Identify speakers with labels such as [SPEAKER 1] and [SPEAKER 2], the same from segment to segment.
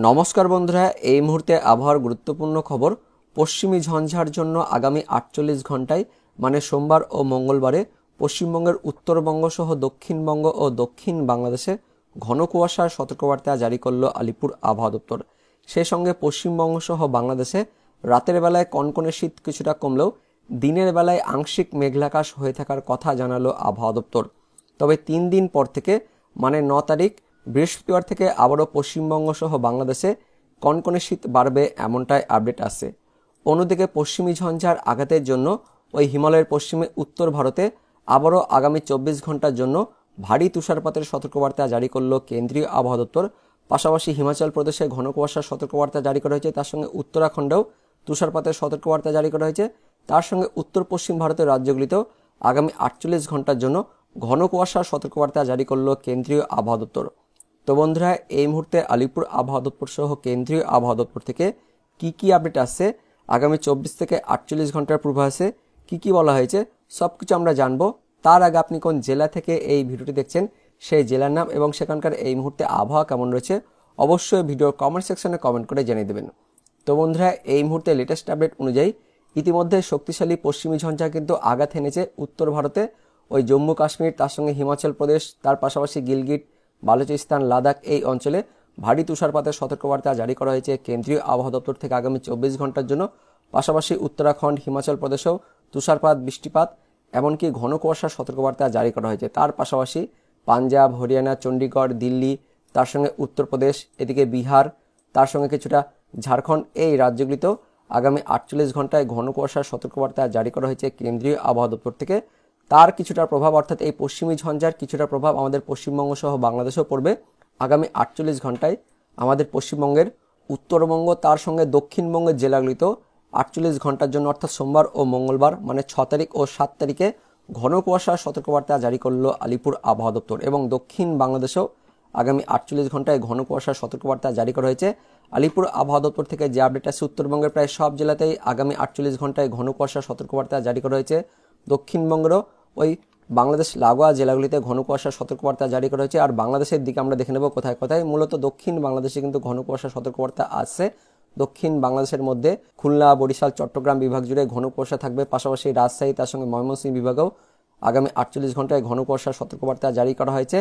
[SPEAKER 1] নমস্কার বন্ধুরা, এই মুহূর্তে আবহাওয়ার গুরুত্বপূর্ণ খবর। পশ্চিমী ঝঞ্ঝার জন্য আগামী 48 ঘন্টায় মানে সোমবার ও মঙ্গলবারে পশ্চিমবঙ্গের উত্তরবঙ্গ সহ দক্ষিণবঙ্গ ও দক্ষিণ বাংলাদেশে ঘন কুয়াশার সতর্কবার্তা জারি করল আলিপুর আবহাওয়া দপ্তর। সেই সঙ্গে পশ্চিমবঙ্গ সহ বাংলাদেশে রাতের বেলায় কনকনে শীত কিছুটা কমলেও দিনের বেলায় আংশিক মেঘলাকাশ হয়ে থাকার কথা জানালো আবহাওয়া দপ্তর। তবে 3 দিন পর থেকে মানে 9 তারিখ বৃহস্পতিবার থেকে আবারও পশ্চিমবঙ্গ সহ বাংলাদেশে কনকনে শীত বাড়বে এমনটাই আপডেট আসে। অন্যদিকে পশ্চিমী ঝঞ্ঝার আঘাতের জন্য ওই হিমালয়ের পশ্চিমে উত্তর ভারতে আবারও আগামী 24 ঘন্টার জন্য ভারী তুষারপাতের সতর্কবার্তা জারি করল কেন্দ্রীয় আবহাওয়া দপ্তর। পাশাপাশি হিমাচল প্রদেশে ঘন কুয়াশার সতর্কবার্তা জারি করা হয়েছে, তার সঙ্গে উত্তরাখণ্ডেও তুষারপাতের সতর্কবার্তা জারি করা হয়েছে। তার সঙ্গে উত্তর পশ্চিম ভারতের রাজ্যগুলিতেও আগামী 48 ঘন্টার জন্য ঘন কুয়াশার সতর্কবার্তা জারি করল কেন্দ্রীয় আবহাওয়া দপ্তর। তো বন্ধুরা, এই মুহূর্তে আলিপুর আবহাওয়া দপ্তর সহ কেন্দ্রীয় আবহাওয়া দপ্তর থেকে কি আপডেট আসছে, আগামী 24 থেকে 48 ঘন্টার পূর্বাভাসে কি বলা হয়েছে সবকিছু আমরা জানবো। তার আগে আপনি কোন জেলা থেকে এই ভিডিওটি দেখছেন সেই জেলার নাম এবং সেখানকার এই মুহূর্তে আবহাওয়া কেমন রয়েছে অবশ্যই ভিডিওর কমেন্ট সেকশনে কমেন্ট করে জানিয়ে দেবেন। তো বন্ধুরা, এই মুহূর্তে লেটেস্ট আপডেট অনুযায়ী ইতিমধ্যে শক্তিশালী পশ্চিমী ঝঞ্ঝা কিন্তু আঘাত এনেছে উত্তর ভারতে, ওই জম্মু কাশ্মীর, তার সঙ্গে হিমাচল প্রদেশ, তার পাশাপাশি গিলগিট, বালুচিস্তান, লাদাখ এই অঞ্চলে ভারী তুষারপাতের সতর্কবার্তা জারি করা হয়েছে কেন্দ্রীয় আবহাওয়া দপ্তর থেকে আগামী 24 ঘন্টার জন্য। পাশাপাশি উত্তরাখণ্ড, হিমাচল প্রদেশেও তুষারপাত, বৃষ্টিপাত এমনকি ঘন কুয়াশার সতর্কবার্তা জারি করা হয়েছে। তার পাশাপাশি পাঞ্জাব, হরিয়ানা, চণ্ডীগড়, দিল্লি, তার সঙ্গে উত্তরপ্রদেশ, এদিকে বিহার, তার সঙ্গে কিছুটা ঝাড়খণ্ড এই রাজ্যগুলিতেও আগামী 48 ঘন্টায় ঘন কুয়াশার সতর্কবার্তা জারি করা হয়েছে কেন্দ্রীয় আবহাওয়া দপ্তর থেকে। তার কিছুটা প্রভাব অর্থাৎ এই পশ্চিমী ঝঞ্ঝার কিছুটা প্রভাব আমাদের পশ্চিমবঙ্গ সহ বাংলাদেশেও পড়বে। আগামী 48 ঘন্টায় আমাদের পশ্চিমবঙ্গের উত্তরবঙ্গ তার সঙ্গে দক্ষিণবঙ্গের জেলাগুলিতেও 48 ঘন্টার জন্য অর্থাৎ সোমবার ও মঙ্গলবার মানে 6 তারিখ ও 7 তারিখে ঘন কুয়াশার সতর্কবার্তা জারি করলো আলিপুর আবহাওয়া দপ্তর। এবং দক্ষিণ বাংলাদেশেও আগামী 48 ঘন্টায় ঘন কুয়াশার সতর্কবার্তা জারি করা হয়েছে আলিপুর আবহাওয়া দপ্তর থেকে। যে আপডেট আছে, উত্তরবঙ্গের প্রায় সব জেলাতেই আগামী 48 ঘন্টায় ঘন কুয়াশার সতর্কবার্তা জারি করা হয়েছে। দক্ষিণবঙ্গেরও ওই বাংলাদেশ লাগোয়া জেলাগুলিতে ঘন কুয়াশার সতর্কবার্তা জারি করা হয়েছে। আর বাংলাদেশের দিকে আমরা দেখে নেব কোথায় কোথায়। মূলত দক্ষিণ বাংলাদেশে কিন্তু ঘন কুয়াশার সতর্কবার্তা আসছে। দক্ষিণ বাংলাদেশের মধ্যে খুলনা, বরিশাল, চট্টগ্রাম বিভাগ জুড়ে ঘন কুয়াশা থাকবে। পাশাপাশি রাজশাহী, তার সঙ্গে ময়মনসিংহ বিভাগেও আগামী 48 ঘন্টায় ঘন কুয়াশার সতর্কবার্তা জারি করা হয়েছে।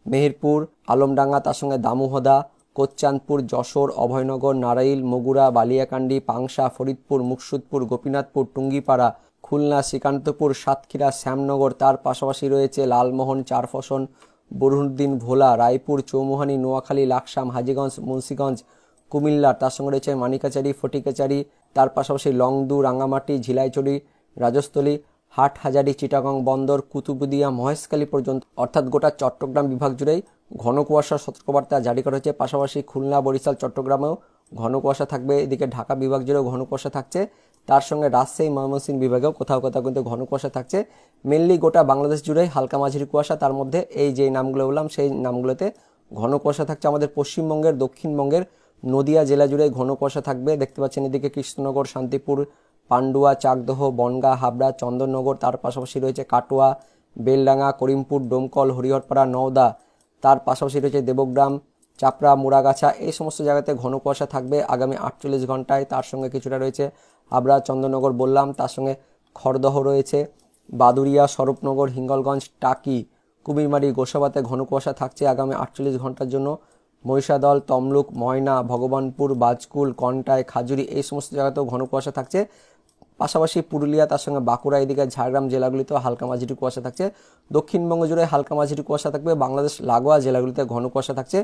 [SPEAKER 1] মেহেরপুর, আলমডাঙ্গা, তার সঙ্গে দামোহদা, কোচ্চাঁদপুর, যশোর, অভয়নগর, নারাইল, মগুরা, বালিয়াকান্দি, পাংশা, ফরিদপুর, মুকসুদপুর, গোপীনাথপুর, টুঙ্গিপাড়া, খুলনা, শ্রীকান্তপুর, সাতক্ষীরা, শ্যামনগর, তার পাশাপাশি রয়েছে লালমোহন, চারফসন, বুরহানুদ্দিন, ভোলা, রায়পুর, চৌমুহানি, নোয়াখালী, লাকসাম, হাজীগঞ্জ, মুন্সিগঞ্জ, কুমিল্লা, তার সঙ্গে রয়েছে মানিকাচারি, ফটিকাচারি, তার পাশাপাশি লংদু, রাঙামাটি, ঝিলাইচড়ি, রাজস্থলী, হাটহাজারী, চিটাগং বন্দর, কুতুবদিয়া, মহেশখালী পর্যন্ত অর্থাৎ গোটা চট্টগ্রাম বিভাগ জুড়েই ঘন কুয়াশার সতর্কবার্তা জারি করা হয়েছে। পাশাপাশি খুলনা, বরিশাল, চট্টগ্রামেও ঘন কুয়াশা থাকবে। এদিকে ঢাকা বিভাগ জুড়েও ঘন কুয়াশা থাকছে। তার সঙ্গে রাজশাহী, ময়মনসিংহ বিভাগেও কোথাও কোথাও কিন্তু ঘন কুয়াশা থাকছে। মেনলি গোটা বাংলাদেশ জুড়েই হালকা মাঝারি কুয়াশা। তার মধ্যে এই যে নামগুলো বললাম সেই নামগুলোতে ঘন কুয়াশা থাকছে। আমাদের পশ্চিমবঙ্গের দক্ষিণবঙ্গের নদিয়া জেলা জুড়ে ঘন কুয়াশা থাকবে। দেখতে পাচ্ছেন এদিকে কৃষ্ণনগর, শান্তিপুর, পান্ডুয়া, চাকদহ, বনগাঁ, হাবড়া, চন্দননগর, তার পাশাপাশি রয়েছে কাটোয়া, বেলডাঙ্গা, করিমপুর, ডোমকল, হরিহরপাড়া, নওদা, তার পাশাপাশি রয়েছে দেবগ্রাম, চাপড়া, মুড়াগাছা, এই সমস্ত জায়গাতে ঘন কুয়াশা থাকবে আগামী 48 ঘন্টায়। তার সঙ্গে কিছুটা রয়েছে হাবড়া, চন্দননগর বললাম, তার সঙ্গে খড়দহ রয়েছে, বাদুরিয়া, স্বরূপনগর, হিঙ্গলগঞ্জ, টাকি, কুমিরমারি, গোসাবাতে ঘন কুয়াশা থাকছে আগামী 48 ঘন্টার জন্য। মহিষাদল, তমলুক, ময়না, ভগবানপুর, বাজকুল, কন্টাই, খাজুরি এই সমস্ত জায়গাতেও ঘন কুয়াশা থাকছে। পাশাপাশি পুরুলিয়া, তার সঙ্গে বাঁকুড়া, এদিকে ঝাড়গ্রাম জেলাগুলিতেও হালকা মাঝারি কুয়াশা থাকছে। দক্ষিণবঙ্গ জুড়ে হালকা মাঝারি কুয়াশা থাকবে। বাংলাদেশ লাগোয়া জেলাগুলিতে ঘন কুয়াশা থাকছে।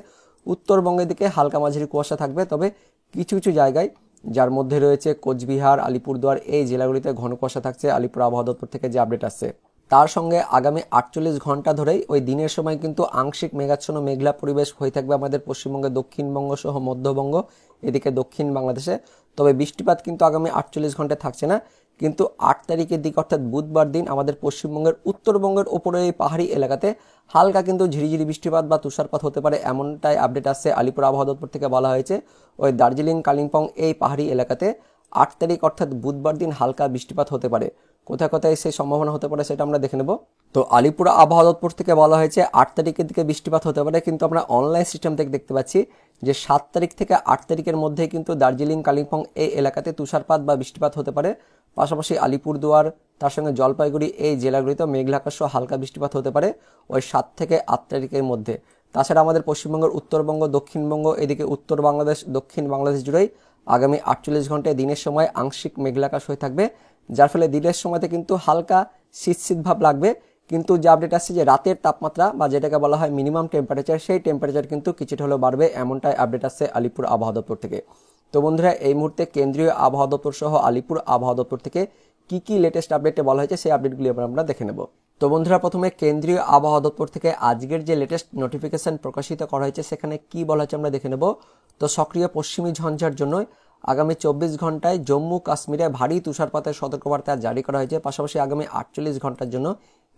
[SPEAKER 1] উত্তরবঙ্গের দিকে হালকা মাঝারি কুয়াশা থাকবে, তবে কিছু কিছু জায়গায় যার মধ্যে রয়েছে কোচবিহার, আলিপুরদুয়ার এই জেলাগুলিতে ঘন কুয়াশা থাকছে আলিপুর আবহাওয়া দপ্তর থেকে যে আপডেট আসছে। তার সঙ্গে আগামী 48 ঘন্টা ধরেই ওই দিনের সময় কিন্তু আংশিক মেঘাচ্ছন্ন মেঘলা পরিবেশ হয়ে থাকবে আমাদের পশ্চিমবঙ্গের দক্ষিণবঙ্গ সহ মধ্যবঙ্গ, এদিকে দক্ষিণ বাংলাদেশে। তবে বৃষ্টিপাত কিন্তু আগামী 48 ঘন্টায় থাকছে না। কিন্তু 8 তারিখের দিকে অর্থাৎ বুধবার দিন আমাদের পশ্চিমবঙ্গের উত্তরবঙ্গের ওপরে এই পাহাড়ি এলাকাতে হালকা কিন্তু ঝিরিঝিরি বৃষ্টিপাত বা তুষারপাত হতে পারে এমনটাই আপডেট আসছে আলিপুর আবহাওয়া দপ্তর থেকে। বলা হয়েছে ওই দার্জিলিং, কালিম্পং এই পাহাড়ি এলাকাতে 8 তারিখ অর্থাৎ বুধবার দিন হালকা বৃষ্টিপাত হতে পারে। কোথায় কোথায় সেই সম্ভাবনা হতে পারে সেটা আমরা দেখে নেব। তো আলিপুর আবহাওয়া দপ্তর থেকে বলা হয়েছে 8 তারিখের দিকে বৃষ্টিপাত হতে পারে, কিন্তু আমরা অনলাইন সিস্টেম থেকে দেখতে পাচ্ছি যে 7 তারিখ থেকে 8 তারিখের মধ্যে কিন্তু দার্জিলিং, কালিম্পং এই এলাকাতে তুষারপাত বা বৃষ্টিপাত হতে পারে। পাশাপাশি আলিপুরদুয়ার, তার সঙ্গে জলপাইগুড়ি এই জেলাগুলিতে মেঘলাকাশ সহ হালকা বৃষ্টিপাত হতে পারে ওই 7 থেকে 8 তারিখের মধ্যে। তাছাড়া আমাদের পশ্চিমবঙ্গের উত্তরবঙ্গ, দক্ষিণবঙ্গ, এদিকে উত্তর বাংলাদেশ, দক্ষিণ বাংলাদেশ জুড়েই আগামী 48 ঘন্টায় দিনের সময় আংশিক মেঘলাকাশ হয়ে থাকবে, যার ফলে দিনের সময়তে কিন্তু হালকা শীত ভাব লাগবে। কিন্তু যে আপডেট আসছে যে রাতের তাপমাত্রা বা যেটাকে বলা হয় মিনিমাম টেম্পারেচার, সেই টেম্পারেচার কিন্তু কিছুটা হলেও বাড়বে, এমনটাই আপডেট আসছে আলিপুর আবহাওয়া দপ্তর থেকে। তো বন্ধুরা, এই মুহূর্তে কেন্দ্রীয় আবহাওয়া দপ্তর সহ আলিপুর আবহাওয়া দপ্তর থেকে কি লেটেস্ট আপডেটে বলা হয়েছে সেই আপডেটগুলি আমরা দেখে নেব। তো বন্ধুরা, প্রথমে কেন্দ্রীয় আবহাওয়া দপ্তর থেকে আজকের যে লেটেস্ট নোটিফিকেশন প্রকাশিত করা হয়েছে সেখানে কি বলা হয়েছে আমরা দেখে নেব। তো সক্রিয় পশ্চিমী ঝঞ্ঝার জন্য আগামী 24 ঘন্টায় জম্মু কাশ্মীরে ভারী তুষারপাতের সতর্কবার্তা জারি করা হয়েছে। পাশাপাশি আগামী 48 ঘন্টার জন্য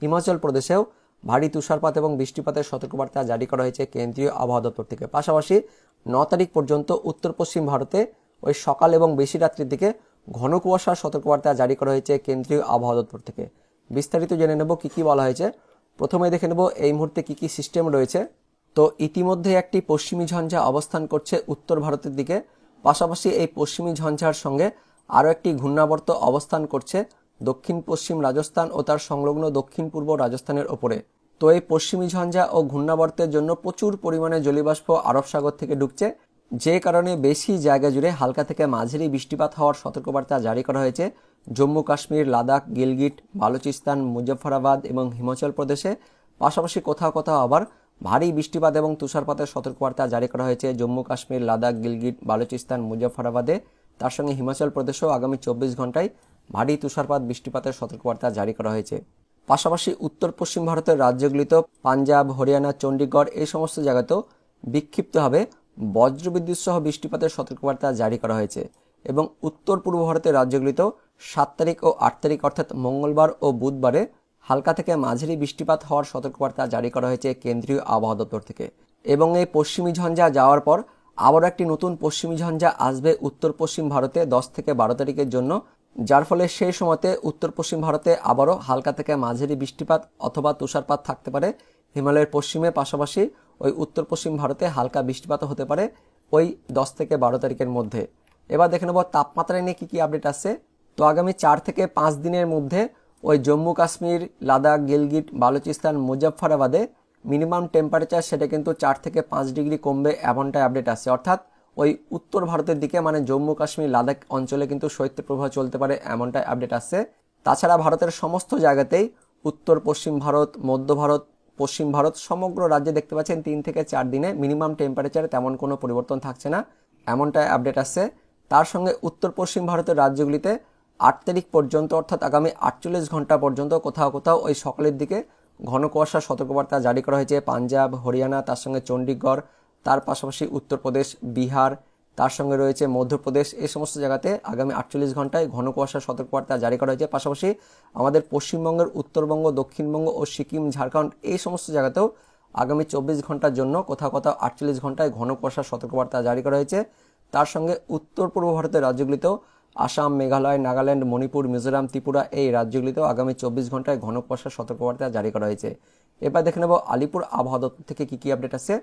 [SPEAKER 1] হিমাচল প্রদেশেও ভারী তুষারপাত এবং বৃষ্টিপাতের সতর্কবার্তা জারি করা হয়েছে কেন্দ্রীয় আবহাওয়া দপ্তর থেকে। পাশাপাশি 9 তারিখ পর্যন্ত উত্তর পশ্চিম ভারতে ওই সকাল এবং বেশি রাত্রির দিকে ঘন কুয়াশার সতর্কবার্তা জারি করা হয়েছে কেন্দ্রীয় আবহাওয়া দপ্তর থেকে। বিস্তারিত জেনে নেব কি বলা হয়েছে। প্রথমে দেখে নেব এই মুহূর্তে কি সিস্টেম রয়েছে। তো ইতিমধ্যে একটি পশ্চিমী ঝঞ্ঝা অবস্থান করছে উত্তর ভারতের দিকে। পাশাপাশি এই পশ্চিমী ঝঞ্ঝার সঙ্গে আরও একটি ঘূর্ণাবর্ত অবস্থান করছে দক্ষিণ পশ্চিম রাজস্থান ও তার সংলগ্ন দক্ষিণ পূর্ব রাজস্থানের ওপরে। তো এই পশ্চিমী ঝঞ্ঝা ও ঘূর্ণাবর্তের জন্য প্রচুর পরিমাণে জলীয়বাষ্প আরব সাগর থেকে ঢুকছে, যে কারণে বেশি জায়গা জুড়ে হালকা থেকে মাঝারি বৃষ্টিপাত হওয়ার সতর্কবার্তা জারি করা হয়েছে জম্মু কাশ্মীর, লাদাখ, গিলগিট, বালুচিস্তান, মুজফ্ফরাবাদ এবং হিমাচল প্রদেশে। পাশাপাশি কোথাও কোথাও আবার ভারী বৃষ্টিপাত এবং তুষারপাতের সতর্কবার্তা জারি করা হয়েছে জম্মু কাশ্মীর, লাদাখ, গিলগিট, বালুচিস্তান, মুজফ্ফরাবাদে। তার সঙ্গে হিমাচল প্রদেশেও আগামী 24 ঘন্টায় ভারী তুষারপাত, বৃষ্টিপাতের সতর্কবার্তা জারি করা হয়েছে। পাশাপাশি উত্তর পশ্চিম ভারতের রাজ্যগুলিতেও পাঞ্জাব, হরিয়ানা, চণ্ডীগড় এই সমস্ত জায়গাতেও বিক্ষিপ্তভাবে বজ্রবিদ্যুৎ সহ বৃষ্টিপাতের সতর্কবার্তা জারি করা হয়েছে। এবং উত্তর পূর্ব ভারতের রাজ্যগুলিতেও 7 তারিখ ও 8 তারিখ অর্থাৎ মঙ্গলবার ও বুধবারে হালকা থেকে মাঝারি বৃষ্টিপাত হওয়ার সতর্কবার্তা জারি করা হয়েছে কেন্দ্রীয় আবহাওয়া দপ্তর থেকে। এবং এই পশ্চিমী ঝঞ্ঝা যাওয়ার পর আবারও একটি নতুন পশ্চিমী ঝঞ্ঝা আসবে উত্তর পশ্চিম ভারতে 10 থেকে 12 তারিখের জন্য, যার ফলে সেই সময়তে উত্তর পশ্চিম ভারতে আবারও হালকা থেকে মাঝারি বৃষ্টিপাত অথবা তুষারপাত থাকতে পারে হিমালয়ের পশ্চিমে। পাশাপাশি ওই উত্তর পশ্চিম ভারতে হালকা বৃষ্টিপাত হতে পারে ওই 10 থেকে 12 তারিখের মধ্যে। এবার দেখে নেব তাপমাত্রা নিয়ে কি আপডেট আসছে। তো আগামী 4 থেকে 5 দিনের মধ্যে ওই জম্মু কাশ্মীর, লাদাখ, গিলগিট, বালুচিস্তান, মুজফ্ফরাবাদে মিনিমাম টেম্পারেচার সেটা কিন্তু 4 থেকে 5 ডিগ্রি কমবে, এমনটাই আপডেট আসছে। অর্থাৎ ওই উত্তর ভারতের দিকে মানে জম্মু কাশ্মীর, লাদাখ অঞ্চলে কিন্তু শৈত্যপ্রবাহ চলতে পারে, এমনটাই আপডেট আসছে। তাছাড়া ভারতের সমস্ত জায়গাতেই উত্তর পশ্চিম ভারত, মধ্য ভারত, পশ্চিম ভারত সমগ্র রাজ্যে দেখতে পাচ্ছেন 3 থেকে 4 দিনে মিনিমাম টেম্পারেচারে তেমন কোনো পরিবর্তন থাকছে না, এমনটাই আপডেট আসছে। তার সঙ্গে উত্তর পশ্চিম ভারতের রাজ্যগুলিতে 8 তারিখ পর্যন্ত অর্থাৎ আগামী 48 ঘন্টা পর্যন্ত কোথাও কোথাও ওই সকালের দিকে ঘন কুয়াশার সতর্কবার্তা জারি করা হয়েছে পাঞ্জাব, হরিয়ানা, তার সঙ্গে চণ্ডীগড়, তার পাশাপাশি উত্তরপ্রদেশ, বিহার, তার সঙ্গে রয়েছে মধ্যপ্রদেশ। এই সমস্ত জায়গাতে আগামী 48 ঘন্টায় ঘন কুয়াশার সতর্কবার্তা জারি করা হয়েছে। পাশাপাশি আমাদের পশ্চিমবঙ্গের উত্তরবঙ্গ, দক্ষিণবঙ্গ ও সিকিম, ঝাড়খণ্ড এই সমস্ত জায়গাতেও আগামী 24 ঘন্টার জন্য কোথাও কোথাও 48 ঘন্টায় ঘন কুয়াশার সতর্কবার্তা জারি করা হয়েছে। তার সঙ্গে উত্তর পূর্ব ভারতের রাজ্যগুলিতেও আসাম, মেঘালয়, নাগাল্যান্ড, মণিপুর, মিজোরাম, ত্রিপুরা এই রাজ্যগুলিতেও আগামী 24 ঘন্টায় ঘন কুয়াশার সতর্কবার্তা জারি করা হয়েছে। এবার দেখে নেব আলিপুর আবহাওয়া দপ্তর থেকে কি আপডেট আছে।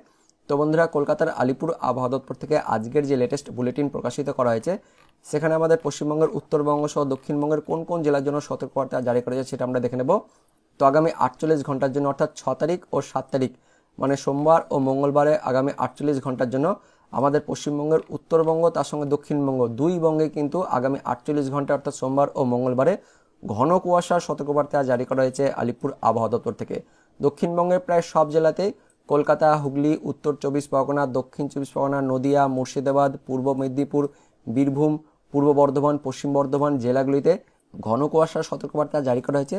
[SPEAKER 1] তো বন্ধুরা, কলকাতার আলিপুর আবহাওয়া দপ্তর থেকে আজকের যে লেটেস্ট বুলেটিন প্রকাশিত করা হয়েছে সেখানে আমাদের পশ্চিমবঙ্গের উত্তরবঙ্গ সহ দক্ষিণবঙ্গের কোন কোন জেলার জন্য সতর্কবার্তা জারি করা হয়েছে সেটা আমরা দেখে নেব। তো আগামী 48 ঘন্টার জন্য অর্থাৎ 6 তারিখ ও 7 তারিখ মানে সোমবার ও মঙ্গলবারে আগামী 48 ঘন্টার জন্য আমাদের পশ্চিমবঙ্গের উত্তরবঙ্গ, তার সঙ্গে দক্ষিণবঙ্গ দুই বঙ্গে কিন্তু আগামী 48 ঘন্টা অর্থাৎ সোমবার ও মঙ্গলবারে ঘন কুয়াশার সতর্কবার্তা জারি করা হয়েছে আলিপুর আবহাওয়া দপ্তর থেকে। দক্ষিণবঙ্গের প্রায় সব জেলাতেই কলকাতা, হুগলি, উত্তর 24 পরগনা, দক্ষিণ 24 পরগনা, নদিয়া, মুর্শিদাবাদ, পূর্ব মেদিনীপুর, বীরভূম, পূর্ব বর্ধমান, পশ্চিম বর্ধমান জেলাগুলিতে ঘন কুয়াশার সতর্কবার্তা জারি করা হয়েছে।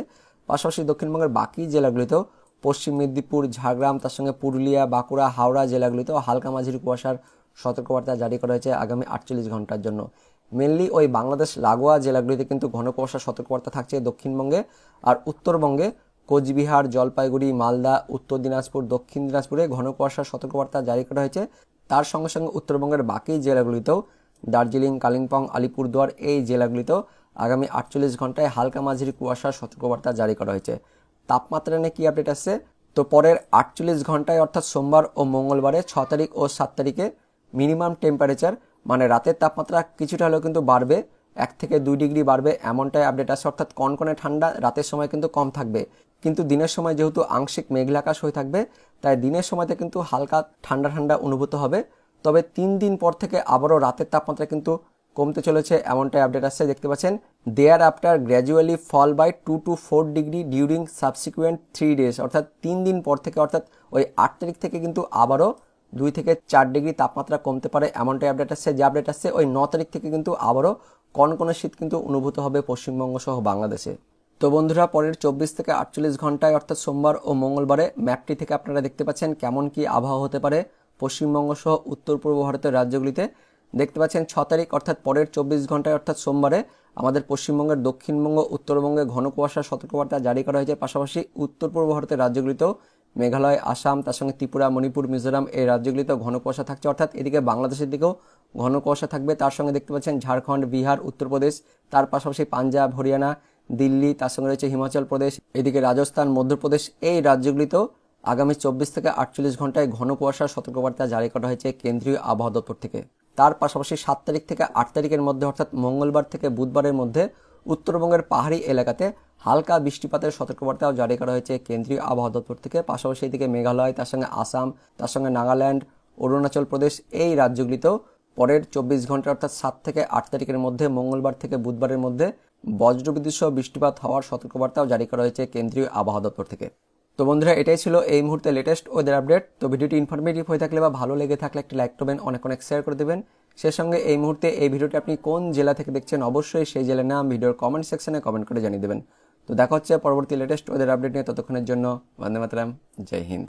[SPEAKER 1] পাশাপাশি দক্ষিণবঙ্গের বাকি জেলাগুলিতেও পশ্চিম মেদিনীপুর, ঝাড়গ্রাম, তার সঙ্গে পুরুলিয়া, বাঁকুড়া, হাওড়া জেলাগুলিতেও হালকা মাঝারি কুয়াশার সতর্কবার্তা জারি করা হয়েছে আগামী 48 ঘন্টার জন্য। মেনলি ওই বাংলাদেশ লাগোয়া জেলাগুলিতে কিন্তু ঘন কুয়াশার সতর্কবার্তা থাকছে দক্ষিণবঙ্গে। আর উত্তরবঙ্গে কোচবিহার, জলপাইগুড়ি, মালদা, উত্তর দিনাজপুর, দক্ষিণ দিনাজপুরে ঘন কুয়াশার সতর্কবার্তা জারি করা হয়েছে। তার সঙ্গে সঙ্গে উত্তরবঙ্গের বাকি জেলাগুলিতেও দার্জিলিং, কালিম্পং, আলিপুরদুয়ার এই জেলাগুলিতেও আগামী 48 ঘন্টায় হালকা মাঝারি কুয়াশার সতর্কবার্তা জারি করা হয়েছে। তাপমাত্রা নিয়ে কি আপডেট আছে? তো পরের 48 ঘন্টায় অর্থাৎ সোমবার ও মঙ্গলবারে 6 তারিখ ও 7 তারিখে মিনিমাম টেম্পারেচার মানে রাতের তাপমাত্রা কিছুটা হলেও কিন্তু বাড়বে, 1 থেকে 2 ডিগ্রি বাড়বে এমনটাই আপডেট আছে। অর্থাৎ কনকনে ঠান্ডা রাতের সময় কিন্তু কম থাকবে, কিন্তু দিনের সময় যেহেতু আংশিক মেঘলা আকাশ হয়ে থাকবে তাই দিনের সময়তে কিন্তু হালকা ঠান্ডা ঠান্ডা অনুভূত হবে। তবে 3 দিন পর থেকে আবারও রাতের তাপমাত্রা কিন্তু কমতে চলেছে এমনটাই আপডেট আসছে। দেখতে পাচ্ছেন there after gradually fall by 2 to 4 degree during subsequent 3 days. অর্থাৎ 3 দিন পর থেকে অর্থাৎ ওই 8 তারিখ থেকে কিন্তু আবারও 2 থেকে 4 ডিগ্রি তাপমাত্রা কমতে পারে এমনটাই আপডেট আসছে। যে আপডেট আসছে ওই 9 তারিখ থেকে কিন্তু আবারও কনকনে শীত কিন্তু অনুভূত হবে পশ্চিমবঙ্গ সহ বাংলাদেশে। তো বন্ধুরা পরের 24 থেকে 48 ঘন্টায় অর্থাৎ সোমবার ও মঙ্গলবারে ম্যাপটি থেকে আপনারা দেখতে পাচ্ছেন কেমন কি আবহাওয়া হতে পারে পশ্চিমবঙ্গ সহ উত্তর পূর্ব ভারতের রাজ্যগুলিতে। দেখতে পাচ্ছেন 6 তারিখ অর্থাৎ পরের 24 ঘন্টায় অর্থাৎ সোমবারে আমাদের পশ্চিমবঙ্গের দক্ষিণবঙ্গ উত্তরবঙ্গে ঘন কুয়াশার সতর্কবার্তা জারি করা হয়েছে। পাশাপাশি উত্তর পূর্ব ভারতের রাজ্যগুলিতেও মেঘালয়, আসাম, তার সঙ্গে ত্রিপুরা, মণিপুর, মিজোরাম এই রাজ্যগুলিতেও ঘন কুয়াশা থাকছে। অর্থাৎ এদিকে বাংলাদেশের দিকেও ঘন কুয়াশা থাকবে। তার সঙ্গে দেখতে পাচ্ছেন ঝাড়খণ্ড, বিহার, উত্তরপ্রদেশ, তার পাশাপাশি পাঞ্জাব, হরিয়ানা, দিল্লি, তার সঙ্গে রয়েছে হিমাচল প্রদেশ, এদিকে রাজস্থান, মধ্যপ্রদেশ এই রাজ্যগুলিতেও আগামী 24 থেকে 48 ঘন্টায় ঘন কুয়াশার সতর্কবার্তা জারি করা হয়েছে কেন্দ্রীয় আবহাওয়া দপ্তর থেকে। তার পাশাপাশি 7 তারিখ থেকে 8 তারিখের মধ্যে অর্থাৎ মঙ্গলবার থেকে বুধবারের মধ্যে উত্তরবঙ্গের পাহাড়ি এলাকাতে হালকা বৃষ্টিপাতের সতর্কবার্তাও জারি করা হয়েছে কেন্দ্রীয় আবহাওয়া দপ্তর থেকে। পাশাপাশি এদিকে মেঘালয়, তার সঙ্গে আসাম, তার সঙ্গে নাগাল্যান্ড, অরুণাচল প্রদেশ এই রাজ্যগুলিতেও পরের 24 ঘন্টা অর্থাৎ 7 থেকে 8 তারিখের মধ্যে মঙ্গলবার থেকে বুধবারের মধ্যে বজ্রবিদ্যুৎ সহ বৃষ্টিপাত হওয়ার সতর্কবার্তাও জারি করা হয়েছে কেন্দ্রীয় আবহাওয়া দপ্তর থেকে। তো বন্ধুরা এটাই ছিল এই মুহূর্তে লেটেস্ট ওয়েদার আপডেট। তো ভিডিওটি ইনফরমেটিভ হয়ে থাকলে বা ভালো লেগে থাকলে একটি লাইক করবেন, অনেক অনেক শেয়ার করে দেবেন। সেই সঙ্গে এই মুহূর্তে এই ভিডিওটি আপনি কোন জেলা থেকে দেখছেন অবশ্যই সেই জেলার নাম ভিডিওর কমেন্ট সেকশনে কমেন্ট করে জানিয়ে দেবেন। তো দেখা হচ্ছে পরবর্তী লেটেস্ট ওয়েদার আপডেট নিয়ে। ততক্ষণের জন্য বন্দে মাতরম, জয় হিন্দ।